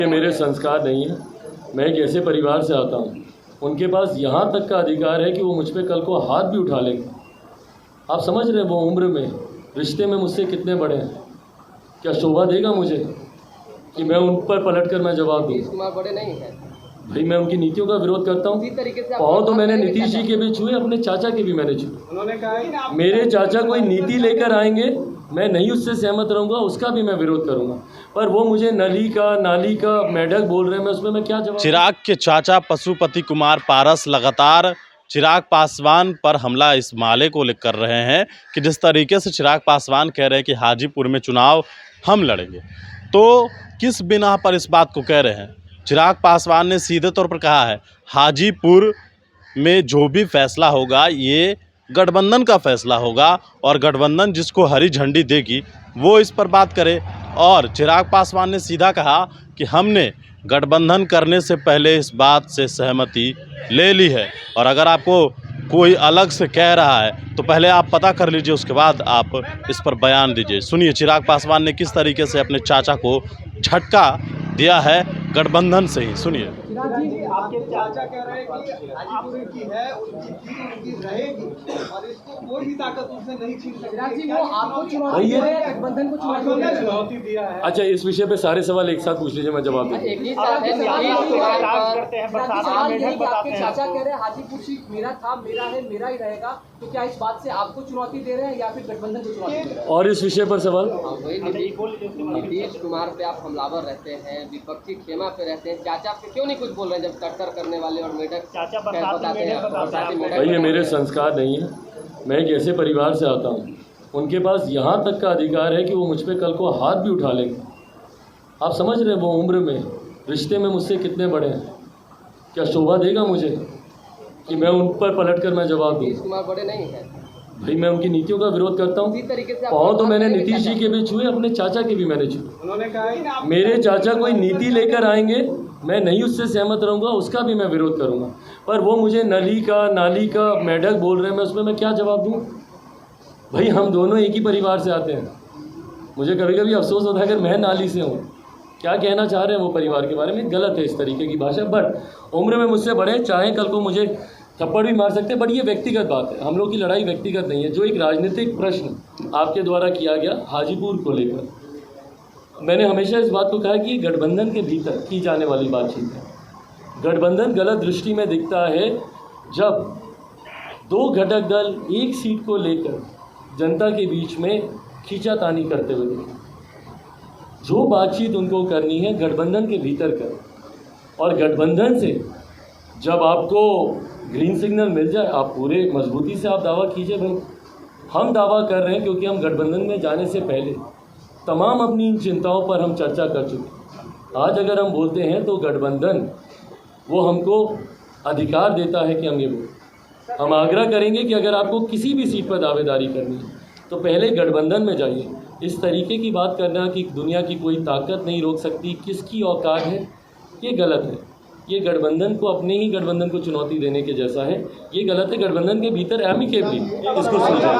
ये मेरे संस्कार नहीं है। मैं एक ऐसे परिवार से आता हूँ, उनके पास यहाँ तक का अधिकार है कि वो मुझ पे कल को हाथ भी उठा लेंगे। आप समझ रहे हैं वो उम्र में, रिश्ते में मुझसे कितने बड़े हैं। क्या शोभा देगा मुझे कि मैं उन पर पलट कर मैं जवाब दूँ? कुमार बड़े नहीं है भाई, मैं उनकी नीतियों का विरोध करता हूँ। पाँव तो मैंने नीतीश जी के भी छुए, अपने चाचा के भी मैंने छुए। उन्होंने कहा मेरे चाचा कोई नीति लेकर आएंगे, मैं नहीं उससे सहमत रहूँगा, उसका भी मैं विरोध करूँगा। पर वो मुझे नली का नाली का मेढक बोल रहे हैं, मैं उसमें मैं क्या जवाब? चिराग के चाचा पशुपति कुमार पारस लगातार चिराग पासवान पर हमला इस मामले को लेकर कर रहे हैं कि जिस तरीके से चिराग पासवान कह रहे हैं कि हाजीपुर में चुनाव हम लड़ेंगे, तो किस बिना पर इस बात को कह रहे हैं? चिराग पासवान ने सीधे तौर पर कहा है हाजीपुर में जो भी फैसला होगा ये गठबंधन का फैसला होगा और गठबंधन जिसको हरी झंडी देगी वो इस पर बात करे। और चिराग पासवान ने सीधा कहा कि हमने गठबंधन करने से पहले इस बात से सहमति ले ली है और अगर आपको कोई अलग से कह रहा है तो पहले आप पता कर लीजिए, उसके बाद आप इस पर बयान दीजिए। सुनिए चिराग पासवान ने किस तरीके से अपने चाचा को झटका दिया है गठबंधन से ही, सुनिए। आपके चाचा कह रहे हैं कि हाजीपुर की है, उनकी रहेगी और इसको कोई भी ताकत उनसे नहीं छीन सकती। वो आपको चुनौती दिया है, गठबंधन को चुनौती दिया है। अच्छा, इस विषय पे सारे सवाल एक साथ पूछ लीजिए, मैं जवाब दूँ। आपके चाचा कह रहे हैं हाजीपुर सीट मेरा था, मेरा है, मेरा ही रहेगा, तो क्या इस बात से आपको चुनौती दे रहे हैं या फिर गठबंधन को चुनौती दे रहे हैं? और इस विषय पर सवाल? नीतीश कुमार पे आप हमलावर रहते हैं, विपक्षी खेमा पे रहते हैं, चाचा पे क्यों नहीं कुछ बोल रहे हैं जब टक्कर करने वाले और मेढक बताते हैं? भाई, ये मेरे संस्कार नहीं है। मैं एक ऐसे परिवार से आता हूँ, उनके पास यहाँ तक का अधिकार है कि वो मुझ पे कल को हाथ भी उठा लेंगे। आप समझ रहे हैं वो उम्र में, रिश्ते में मुझसे कितने बड़े हैं। क्या शोभा देगा मुझे कि मैं उन पर पलट कर मैं जवाब दूँ? कुमार बड़े नहीं है भाई, मैं उनकी नीतियों का विरोध करता हूँ। पाँव तो मैंने नीतीश जी के भी छुए, अपने चाचा के भी मैंने छुए। उन्होंने कहा मेरे चाचा कोई नीति लेकर आएंगे, मैं नहीं उससे सहमत रहूँगा, उसका भी मैं विरोध करूँगा। पर वो मुझे नली का नाली का मेढक बोल रहे हैं, मैं उसमें मैं क्या जवाब दूँ? भाई, हम दोनों एक ही परिवार से आते हैं। मुझे कभी कभी अफसोस होता है अगर मैं नाली से हूँ। क्या कहना चाह रहे हैं वो परिवार के बारे में, गलत है इस तरीके की भाषा। बट उम्र में मुझसे बड़े, चाहे कल को मुझे थप्पड़ भी मार सकते हैं, बट ये व्यक्तिगत बात है। हम लोग की लड़ाई व्यक्तिगत नहीं है। जो एक राजनीतिक प्रश्न आपके द्वारा किया गया हाजीपुर को लेकर, मैंने हमेशा इस बात को कहा कि गठबंधन के भीतर की जाने वाली बातचीत है। गठबंधन गलत दृष्टि में दिखता है जब दो घटक दल एक सीट को लेकर जनता के बीच में खींचातानी करते हुए दिखे। जो बातचीत उनको करनी है गठबंधन के भीतर करें, और गठबंधन से जब आपको ग्रीन सिग्नल मिल जाए आप पूरे मजबूती से आप दावा कीजिए। भाई, हम दावा कर रहे हैं क्योंकि हम गठबंधन में जाने से पहले तमाम अपनी इन चिंताओं पर हम चर्चा कर चुके। आज अगर हम बोलते हैं तो गठबंधन वो हमको अधिकार देता है कि हम ये बोलें। हम आग्रह करेंगे कि अगर आपको किसी भी सीट पर दावेदारी करनी है तो पहले गठबंधन में जाइए। इस तरीके की बात करना कि दुनिया की कोई ताकत नहीं रोक सकती, किसकी औकात है, ये गलत है। ये गठबंधन को, अपने ही गठबंधन को चुनौती देने के जैसा है। ये गलत है। गठबंधन के भीतर एमिकेबली इसको सुलझाएं।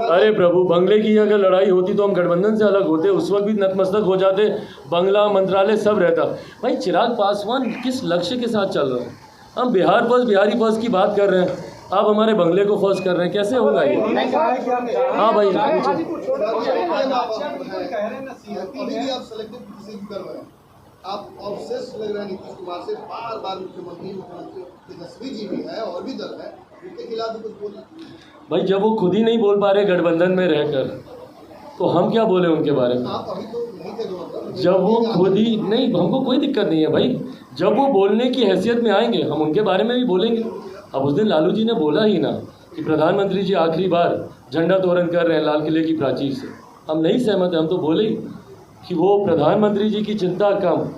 अरे प्रभु, बंगले की अगर लड़ाई होती तो हम गठबंधन से अलग होते, उस वक्त भी नतमस्तक हो जाते, बंगला मंत्रालय सब रहता। भाई, चिराग पासवान किस लक्ष्य के साथ चल रहे हैं? हम बिहार फर्स्ट, बिहारी फर्स्ट की बात कर रहे हैं, आप हमारे बंगले को फर्स्ट कर रहे हैं, कैसे होगा ये? हाँ भाई, आप ऑब्सेस लग रहे हैं नीतीश कुमार से, बार बार मुख्यमंत्री तेजस्वी जी भी है और भी दल है, उनके खिलाफ कुछ बोलना। भाई, जब वो खुद ही नहीं बोल पा रहे गठबंधन में रहकर, तो हम क्या बोले उनके बारे में? आप अभी तो नहीं थे जो मतलब, जब वो खुद ही नहीं, हमको कोई दिक्कत नहीं है भाई। जब वो बोलने की हैसियत में आएंगे हम उनके बारे में भी बोलेंगे। अब उस दिन लालू जी ने बोला ही ना कि प्रधानमंत्री जी आखिरी बार झंडा तोरण कर रहे हैं लाल किले की प्राचीर से, हम नहीं सहमत हैं। हम तो बोले ही कि वो प्रधानमंत्री जी की चिंता कम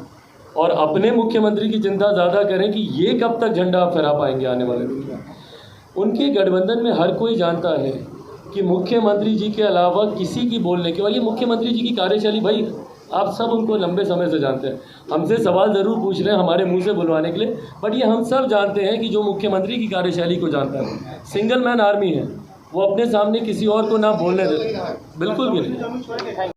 और अपने मुख्यमंत्री की चिंता ज़्यादा करें कि ये कब तक झंडा आप फहरा पाएंगे आने वाले दिन में। उनके गठबंधन में हर कोई जानता है कि मुख्यमंत्री जी के अलावा किसी की बोलने के, और ये मुख्यमंत्री जी की कार्यशैली, भाई आप सब उनको लंबे समय से जानते हैं। हमसे सवाल ज़रूर पूछ रहे हैं हमारे मुंह से बुलवाने के लिए, बट ये हम सब जानते हैं कि जो मुख्यमंत्री की कार्यशैली को जानता है, सिंगल मैन आर्मी है, वो अपने सामने किसी और को ना बोलने देते, बिल्कुल भी नहीं।